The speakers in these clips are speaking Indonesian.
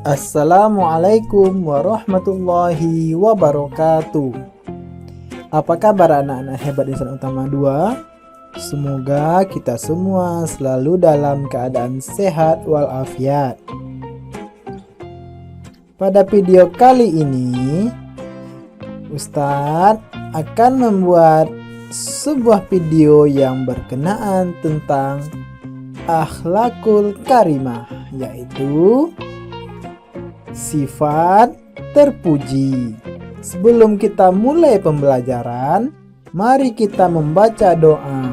Assalamualaikum warahmatullahi wabarakatuh. Apa kabar anak-anak hebat Insan Utama 2? Semoga kita semua selalu dalam keadaan sehat walafiat. Pada video kali ini, Ustadz akan membuat sebuah video yang berkenaan tentang akhlakul karimah, yaitu sifat terpuji. Sebelum kita mulai pembelajaran, mari kita membaca doa.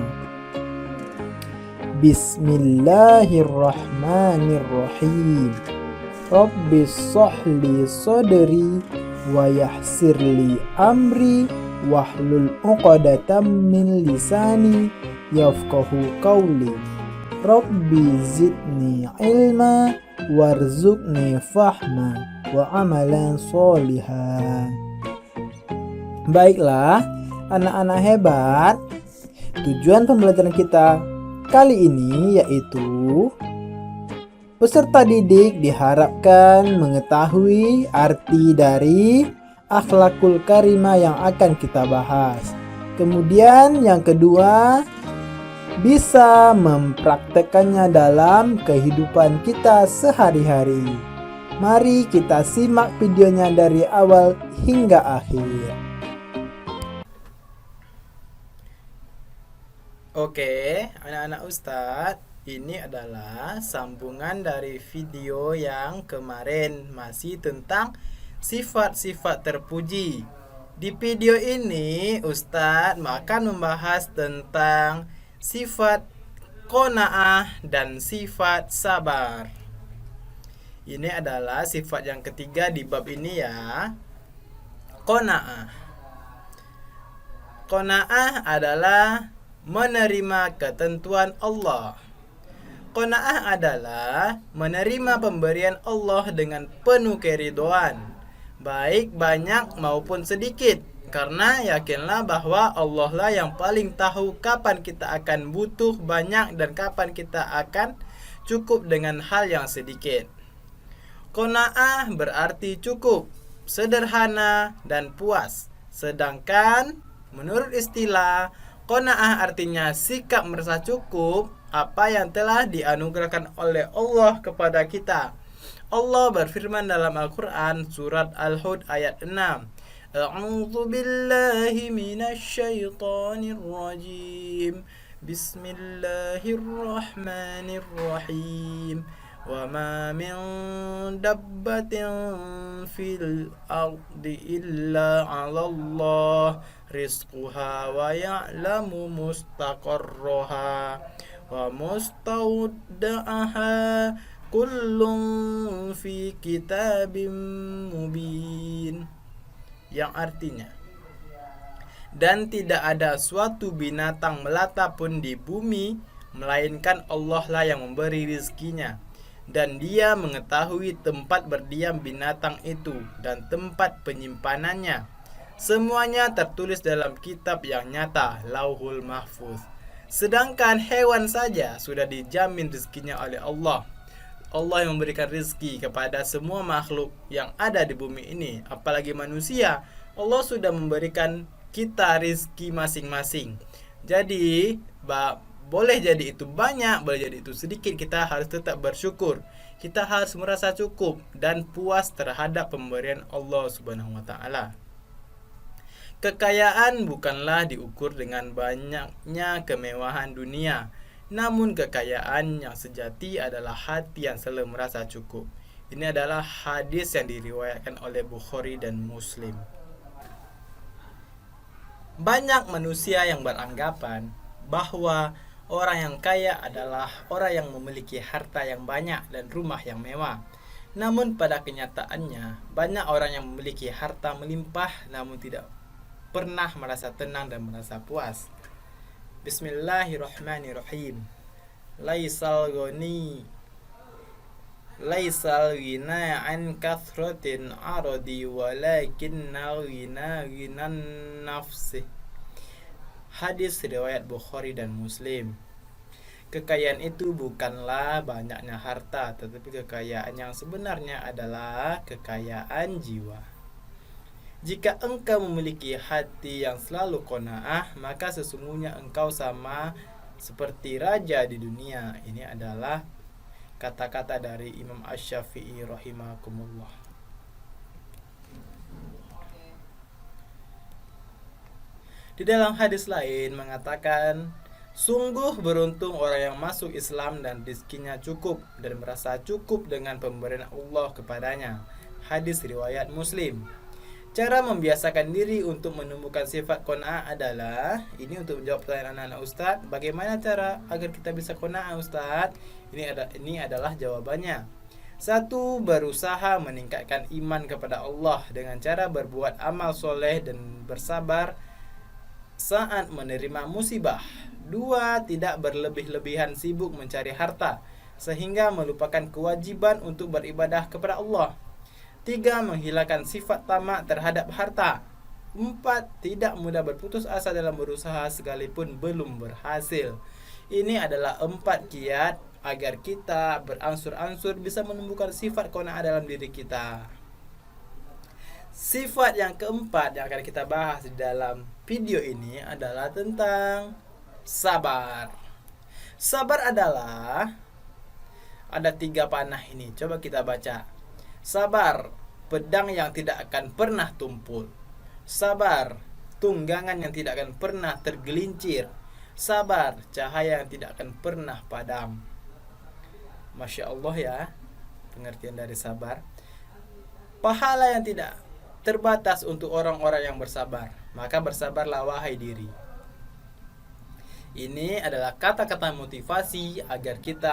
Bismillahirrahmanirrahim. Rabbis sholli sodri wa yassirli amri wahlul 'uqdatam min lisani yafqahu qawli. Rabbi zidni ilma warzuqni fahma wa amalan sholihan. Baiklah anak-anak hebat, tujuan pembelajaran kita kali ini yaitu peserta didik diharapkan mengetahui arti dari akhlakul karimah yang akan kita bahas. Kemudian yang kedua, bisa mempraktekannya dalam kehidupan kita sehari-hari. Mari kita simak videonya dari awal hingga akhir. Oke, anak-anak Ustadz, ini adalah sambungan dari video yang kemarin, masih tentang sifat-sifat terpuji. Di video ini Ustadz akan membahas tentang sifat qanaah dan sifat sabar. Ini adalah sifat yang ketiga di bab ini ya. Qanaah. Qanaah adalah menerima ketentuan Allah. Qanaah adalah menerima pemberian Allah dengan penuh keridhaan, baik banyak maupun sedikit. Karena yakinlah bahwa Allah lah yang paling tahu kapan kita akan butuh banyak dan kapan kita akan cukup dengan hal yang sedikit. Qanaah berarti cukup, sederhana dan puas. Sedangkan menurut istilah, qanaah artinya sikap merasa cukup apa yang telah dianugerahkan oleh Allah kepada kita. Allah berfirman dalam Al-Quran surat Al-Hud ayat 6. A'udzu billahi minasy syaithanir rajim. Bismillahirrahmanirrahim. Wa ma min dabbatin fil ardi illa 'alallah rizquha wa ya'lamu mustaqarraha wa mustawda'aha kullun fi kitabim mubin. Yang artinya, dan tidak ada suatu binatang melata pun di bumi melainkan Allah lah yang memberi rizkinya, dan Dia mengetahui tempat berdiam binatang itu dan tempat penyimpanannya. Semuanya tertulis dalam kitab yang nyata, Lauhul Mahfuz. Sedangkan hewan saja sudah dijamin rizkinya oleh Allah. Allah yang memberikan rezeki kepada semua makhluk yang ada di bumi ini, apalagi manusia. Allah sudah memberikan kita rezeki masing-masing. Jadi, boleh jadi itu banyak, boleh jadi itu sedikit, kita harus tetap bersyukur. Kita harus merasa cukup dan puas terhadap pemberian Allah Subhanahu wa taala. Kekayaan bukanlah diukur dengan banyaknya kemewahan dunia. Namun kekayaan yang sejati adalah hati yang selalu merasa cukup. Ini adalah hadis yang diriwayatkan oleh Bukhari dan Muslim. Banyak manusia yang beranggapan bahwa orang yang kaya adalah orang yang memiliki harta yang banyak dan rumah yang mewah. Namun pada kenyataannya, banyak orang yang memiliki harta melimpah namun tidak pernah merasa tenang dan merasa puas. Bismillahirrahmanirrahim. Laisal ghina an kathratin aradi walakinnal ghina ghinan nafsi. Hadis riwayat Bukhari dan Muslim. Kekayaan itu bukanlah banyaknya harta, tetapi kekayaan yang sebenarnya adalah kekayaan jiwa. Jika engkau memiliki hati yang selalu qanaah, maka sesungguhnya engkau sama seperti raja di dunia. Ini adalah kata-kata dari Imam Asy-Syafi'i rahimakumullah. Di dalam hadis lain mengatakan, sungguh beruntung orang yang masuk Islam dan rizkinya cukup dan merasa cukup dengan pemberian Allah kepadanya. Hadis riwayat Muslim. Cara membiasakan diri untuk menumbuhkan sifat qanaah adalah, ini untuk menjawab pertanyaan anak-anak Ustadz, bagaimana cara agar kita bisa qanaah Ustadz? Ini adalah jawabannya. 1. Berusaha meningkatkan iman kepada Allah dengan cara berbuat amal soleh dan bersabar saat menerima musibah. 2. Tidak berlebih-lebihan sibuk mencari harta sehingga melupakan kewajiban untuk beribadah kepada Allah. 3. Menghilangkan sifat tamak terhadap harta. 4. Tidak mudah berputus asa dalam berusaha sekalipun belum berhasil. Ini adalah 4 kiat agar kita beransur-ansur bisa menumbuhkan sifat qanaah dalam diri kita. Sifat yang keempat yang akan kita bahas di dalam video ini adalah tentang sabar. Sabar adalah, ada 3 panah ini, coba kita baca. Sabar, pedang yang tidak akan pernah tumpul. Sabar, tunggangan yang tidak akan pernah tergelincir. Sabar, cahaya yang tidak akan pernah padam. Masya Allah ya, pengertian dari sabar. Pahala yang tidak terbatas untuk orang-orang yang bersabar. Maka bersabarlah wahai diri. Ini adalah kata-kata motivasi agar kita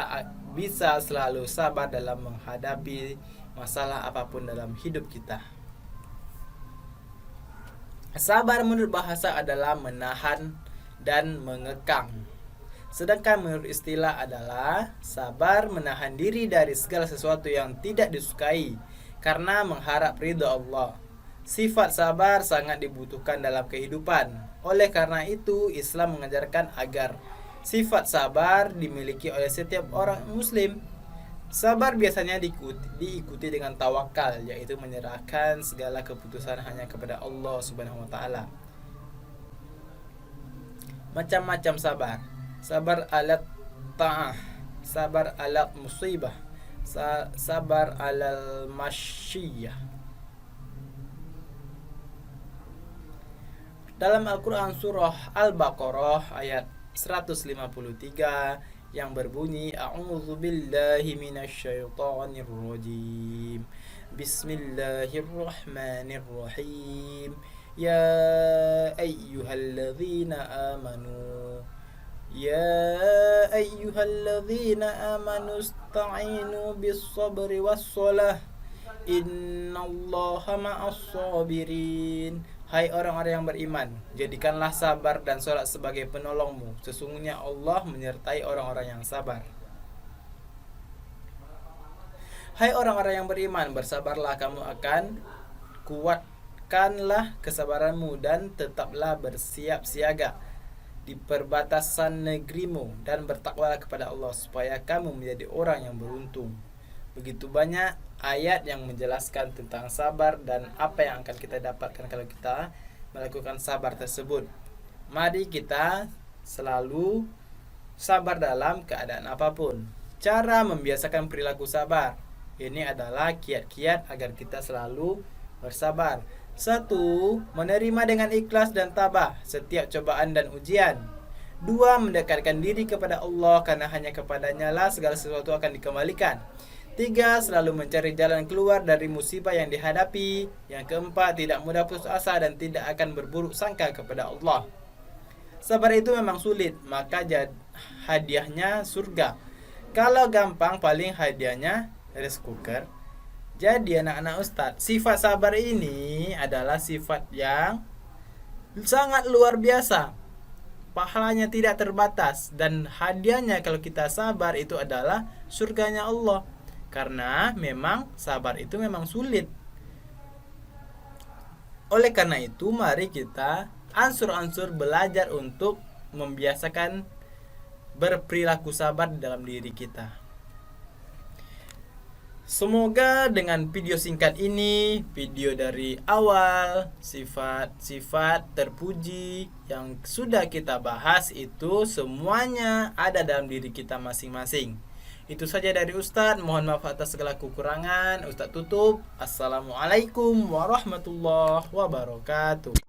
bisa selalu sabar dalam menghadapi masalah apapun dalam hidup kita. Sabar menurut bahasa adalah menahan dan mengekang. Sedangkan menurut istilah adalah sabar menahan diri dari segala sesuatu yang tidak disukai karena mengharap ridha Allah. Sifat sabar sangat dibutuhkan dalam kehidupan. Oleh karena itu, Islam mengajarkan agar sifat sabar dimiliki oleh setiap orang muslim. Sabar biasanya diikuti dengan tawakal, yaitu menyerahkan segala keputusan hanya kepada Allah Subhanahu wa taala. Macam-macam sabar. Sabar alat ta'ah, sabar alat musibah, sabar alal masyiyah. Dalam Al-Quran surah Al-Baqarah ayat 153 yang berbunyi, A'udzu billahi minasyaitonir rajim. Bismillahirrahmanirrahim. Ya ayyuhalladzina amanu ista'inu bis-sabri was-shalah. Innallaha ma'as sabirin. Hai orang-orang yang beriman, jadikanlah sabar dan sholat sebagai penolongmu. Sesungguhnya Allah menyertai orang-orang yang sabar. Hai orang-orang yang beriman, bersabarlah kamu akan kuatkanlah kesabaranmu dan tetaplah bersiap siaga di perbatasan negerimu dan bertakwalah kepada Allah supaya kamu menjadi orang yang beruntung. Begitu banyak ayat yang menjelaskan tentang sabar dan apa yang akan kita dapatkan kalau kita melakukan sabar tersebut. Mari kita selalu sabar dalam keadaan apapun. Cara membiasakan perilaku sabar, ini adalah kiat-kiat agar kita selalu bersabar. 1. Menerima dengan ikhlas dan tabah setiap cobaan dan ujian. 2. Mendekatkan diri kepada Allah karena hanya kepadanya lah segala sesuatu akan dikembalikan. 3. Selalu mencari jalan keluar dari musibah yang dihadapi. Yang keempat, tidak mudah putus asa dan tidak akan berburuk sangka kepada Allah. Sabar itu memang sulit, maka hadiahnya surga. Kalau gampang, paling hadiahnya rice cooker. Jadi anak-anak Ustadz, sifat sabar ini adalah sifat yang sangat luar biasa. Pahalanya tidak terbatas dan hadiahnya kalau kita sabar itu adalah surganya Allah. Karena memang sabar itu memang sulit. Oleh karena itu, mari kita ansur-ansur belajar untuk membiasakan berperilaku sabar di dalam diri kita. Semoga dengan video singkat ini, video dari awal, sifat-sifat terpuji yang sudah kita bahas itu semuanya ada dalam diri kita masing-masing. Itu saja dari Ustadz, mohon maaf atas segala kekurangan. Ustadz tutup. Assalamualaikum warahmatullahi wabarakatuh.